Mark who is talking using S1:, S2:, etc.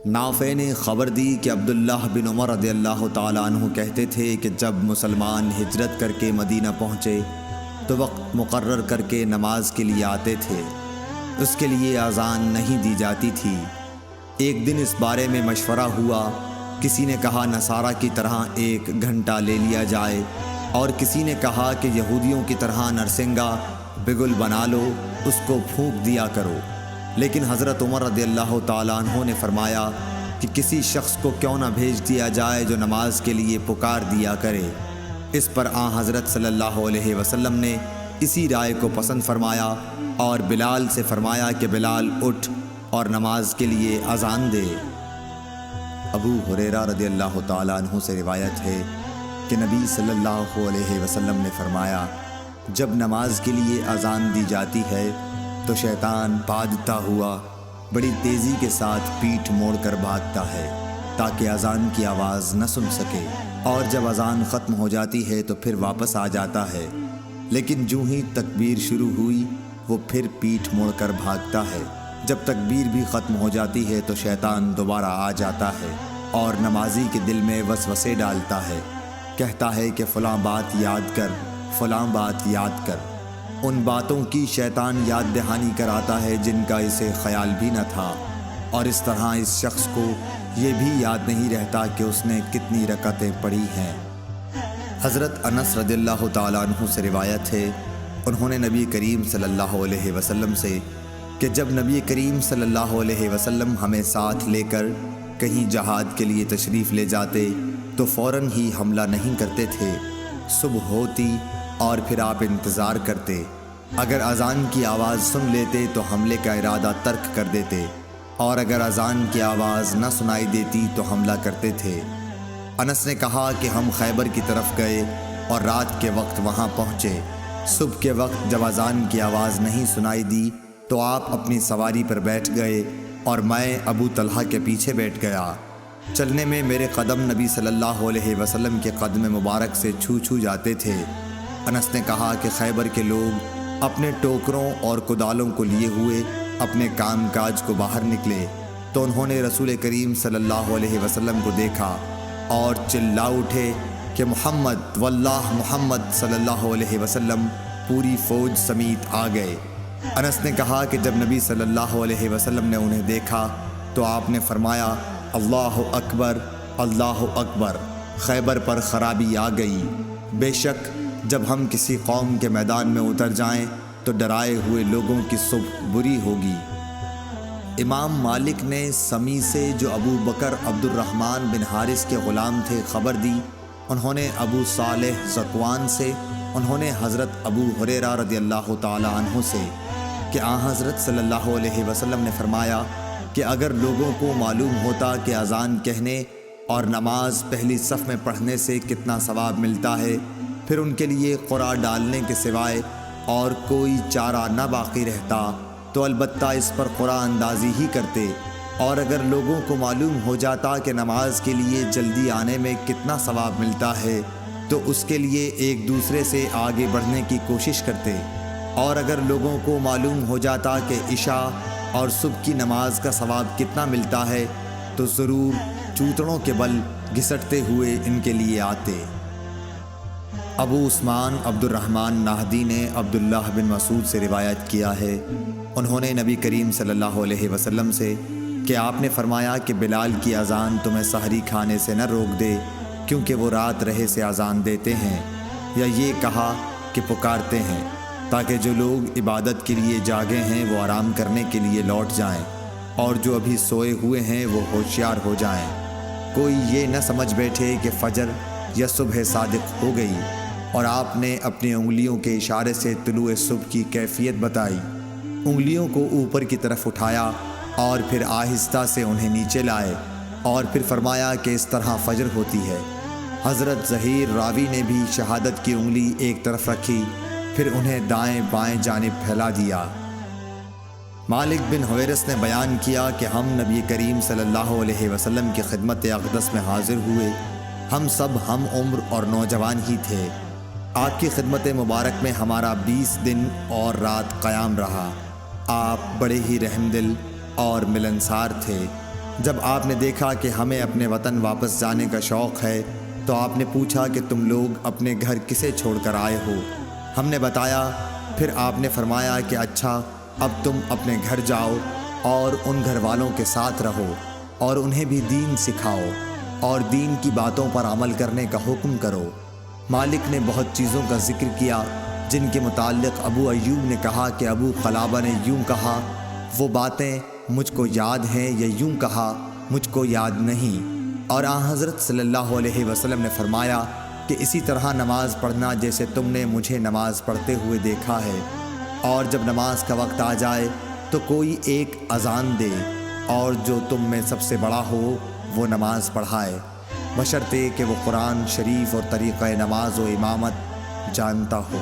S1: نافع نے خبر دی کہ عبداللہ بن عمر رضی اللہ تعالیٰ عنہ کہتے تھے کہ جب مسلمان ہجرت کر کے مدینہ پہنچے تو وقت مقرر کر کے نماز کے لیے آتے تھے، اس کے لیے اذان نہیں دی جاتی تھی۔ ایک دن اس بارے میں مشورہ ہوا، کسی نے کہا نصارہ کی طرح 1 گھنٹہ لے لیا جائے، اور کسی نے کہا کہ یہودیوں کی طرح نرسنگا بگل بنا لو، اس کو پھونک دیا کرو۔ لیکن حضرت عمر رضی اللہ تعالیٰ عنہ نے فرمایا کہ کسی شخص کو کیوں نہ بھیج دیا جائے جو نماز کے لیے پکار دیا کرے۔ اس پر حضرت صلی اللہ علیہ وسلم نے اسی رائے کو پسند فرمایا اور بلال سے فرمایا کہ بلال اٹھ اور نماز کے لیے اذان دے۔ ابو ہریرہ رضی اللہ تعالیٰ عنہ سے روایت ہے کہ نبی صلی اللہ علیہ وسلم نے فرمایا، جب نماز کے لیے اذان دی جاتی ہے تو شیطان بھاگتا ہوا بڑی تیزی کے ساتھ پیٹھ موڑ کر بھاگتا ہے تاکہ اذان کی آواز نہ سن سکے، اور جب اذان ختم ہو جاتی ہے تو پھر واپس آ جاتا ہے، لیکن جو ہی تکبیر شروع ہوئی وہ پھر پیٹھ موڑ کر بھاگتا ہے۔ جب تکبیر بھی ختم ہو جاتی ہے تو شیطان دوبارہ آ جاتا ہے اور نمازی کے دل میں وسوسے ڈالتا ہے، کہتا ہے کہ فلاں بات یاد کر، فلاں بات یاد کر۔ ان باتوں کی شیطان یاد دہانی کراتا ہے جن کا اسے خیال بھی نہ تھا، اور اس طرح اس شخص کو یہ بھی یاد نہیں رہتا کہ اس نے کتنی رکعتیں پڑھی ہیں۔ حضرت انس رضی اللہ تعالیٰ عنہ سے روایت ہے، انہوں نے نبی کریم صلی اللہ علیہ وسلم سے کہ جب نبی کریم صلی اللہ علیہ وسلم ہمیں ساتھ لے کر کہیں جہاد کے لیے تشریف لے جاتے تو فوراً ہی حملہ نہیں کرتے تھے، صبح ہوتی اور پھر آپ انتظار کرتے، اگر اذان کی آواز سن لیتے تو حملے کا ارادہ ترک کر دیتے، اور اگر اذان کی آواز نہ سنائی دیتی تو حملہ کرتے تھے۔ انس نے کہا کہ ہم خیبر کی طرف گئے اور رات کے وقت وہاں پہنچے۔ صبح کے وقت جب اذان کی آواز نہیں سنائی دی تو آپ اپنی سواری پر بیٹھ گئے اور میں ابو طلحہ کے پیچھے بیٹھ گیا۔ چلنے میں میرے قدم نبی صلی اللہ علیہ وسلم کے قدم مبارک سے چھو چھو جاتے تھے۔ انس نے کہا کہ خیبر کے لوگ اپنے ٹوکروں اور کدالوں کو لیے ہوئے اپنے کام کاج کو باہر نکلے تو انہوں نے رسول کریم صلی اللہ علیہ وسلم کو دیکھا اور چلا اٹھے کہ محمد واللہ محمد صلی اللہ علیہ وسلم پوری فوج سمیت آ گئے۔ انس نے کہا کہ جب نبی صلی اللہ علیہ وسلم نے انہیں دیکھا تو آپ نے فرمایا، اللہ اکبر اللہ اکبر، خیبر پر خرابی آ گئی۔ بے شک جب ہم کسی قوم کے میدان میں اتر جائیں تو ڈرائے ہوئے لوگوں کی صبح بری ہوگی۔ امام مالک نے سمی سے جو ابو بکر عبد الرحمن بن حارث کے غلام تھے خبر دی، انہوں نے ابو صالح ذکوان سے، انہوں نے حضرت ابو ہریرہ رضی اللہ تعالی عنہ سے کہ حضرت صلی اللہ علیہ وسلم نے فرمایا کہ اگر لوگوں کو معلوم ہوتا کہ اذان کہنے اور نماز پہلی صف میں پڑھنے سے کتنا ثواب ملتا ہے، پھر ان کے لیے قرعہ ڈالنے کے سوائے اور کوئی چارہ نہ باقی رہتا تو البتہ اس پر قرعہ اندازی ہی کرتے، اور اگر لوگوں کو معلوم ہو جاتا کہ نماز کے لیے جلدی آنے میں کتنا ثواب ملتا ہے تو اس کے لیے ایک دوسرے سے آگے بڑھنے کی کوشش کرتے، اور اگر لوگوں کو معلوم ہو جاتا کہ عشاء اور صبح کی نماز کا ثواب کتنا ملتا ہے تو ضرور چوتڑوں کے بل گھسٹتے ہوئے ان کے لیے آتے۔ ابو عثمان عبد الرحمن نہدی نے عبداللہ بن مسعود سے روایت کیا ہے، انہوں نے نبی کریم صلی اللہ علیہ وسلم سے کہ آپ نے فرمایا کہ بلال کی اذان تمہیں سحری کھانے سے نہ روک دے کیونکہ وہ رات رہے سے اذان دیتے ہیں، یا یہ کہا کہ پکارتے ہیں تاکہ جو لوگ عبادت کے لیے جاگے ہیں وہ آرام کرنے کے لیے لوٹ جائیں، اور جو ابھی سوئے ہوئے ہیں وہ ہوشیار ہو جائیں، کوئی یہ نہ سمجھ بیٹھے کہ فجر یا صبح صادق ہو گئی۔ اور آپ نے اپنی انگلیوں کے اشارے سے طلوع صبح کی کیفیت بتائی، انگلیوں کو اوپر کی طرف اٹھایا اور پھر آہستہ سے انہیں نیچے لائے، اور پھر فرمایا کہ اس طرح فجر ہوتی ہے۔ حضرت ظہیر راوی نے بھی شہادت کی انگلی ایک طرف رکھی، پھر انہیں دائیں بائیں جانب پھیلا دیا۔ مالک بن حویرث نے بیان کیا کہ ہم نبی کریم صلی اللہ علیہ وسلم کی خدمت اقدس میں حاضر ہوئے، ہم سب ہم عمر اور نوجوان ہی تھے۔ آپ کی خدمت مبارک میں ہمارا 20 دن اور رات قیام رہا۔ آپ بڑے ہی رحم دل اور ملنسار تھے۔ جب آپ نے دیکھا کہ ہمیں اپنے وطن واپس جانے کا شوق ہے تو آپ نے پوچھا کہ تم لوگ اپنے گھر کسے چھوڑ کر آئے ہو؟ ہم نے بتایا۔ پھر آپ نے فرمایا کہ اچھا، اب تم اپنے گھر جاؤ اور ان گھر والوں کے ساتھ رہو اور انہیں بھی دین سکھاؤ اور دین کی باتوں پر عمل کرنے کا حکم کرو۔ مالک نے بہت چیزوں کا ذکر کیا جن کے متعلق ابو ایوب نے کہا کہ ابو قلابہ نے یوں کہا، وہ باتیں مجھ کو یاد ہیں، یا یوں کہا مجھ کو یاد نہیں۔ اور آن حضرت صلی اللہ علیہ وسلم نے فرمایا کہ اسی طرح نماز پڑھنا جیسے تم نے مجھے نماز پڑھتے ہوئے دیکھا ہے، اور جب نماز کا وقت آ جائے تو کوئی ایک اذان دے اور جو تم میں سب سے بڑا ہو وہ نماز پڑھائے، بشرطے کہ وہ قرآن شریف اور طریقہ نماز و امامت جانتا ہو۔